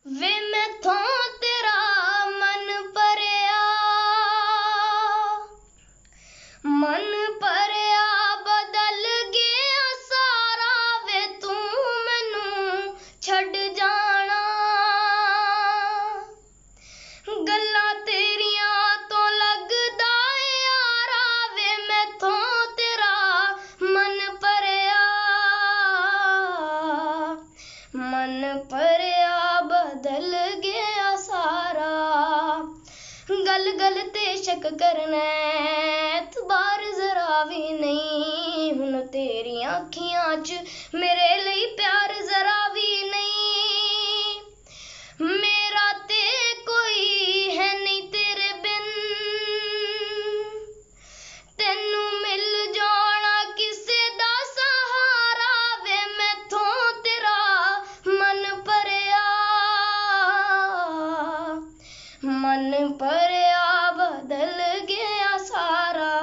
वे मैथों तेरा मन भरिया बदल गया सारा वे तू मैनू छड़ जाना गल्लां तेरियां तो लगदा यारा वे मैथों तेरा मन भरिया बदल गया सारा गल गल ते शक करना एतबार जरा भी नहीं हुण तेरियां अखियां च मेरे लिए प्यार जरा भी नहीं मेरा ते कोई है नहीं तेरे बिन तेनू मिल जाना किसे दा सहारा वे मैथों तेरा मन भरिया बदल गया सारा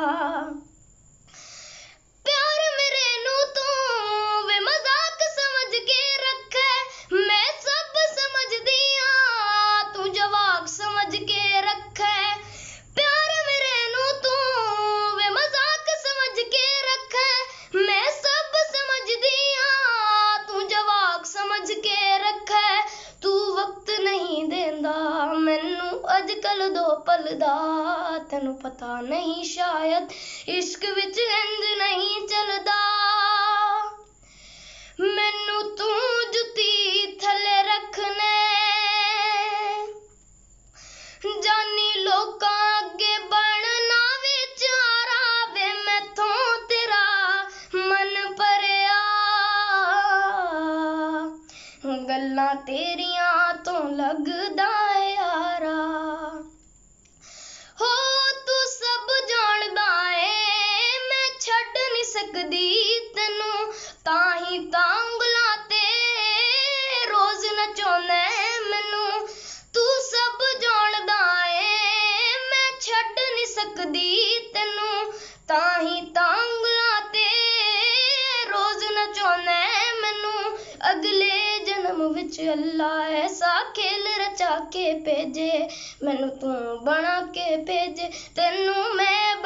प्यार मेरे नू तू वे मजाक समझ के रखे मैं सब समझ दिया तू जवाब समझ के रखे प्यार मेरे नू तू वे मजाक समझ के रखे मैं सब समझ दिया तू जवाब समझ के रखे तू वक्त नहीं देंदा मैनू अजकल दो पल दा तैनू पता नहीं शायद इश्क विच इंज नहीं चलदा मैनू तू जुती थले रखने जानी लोकां अगे बनना विचारा वे मैथों तेरा मन भरिया गल्लां तेरियां तो लगदा यारा हो तू सब जानदा है मैं छड़ नहीं सकदी तैनू ताही तांगलां ते रोज नचाउंदा मैनू तू सब जानदा है मैं छड़ नहीं सकदी तैनू ताही तांगलां ते रोज नचाउंदा मैनू अगले जन्म विच अल्लाह ऐसा खेल रचा के भेजे मैनू तू बना के भेजे तेनू मैं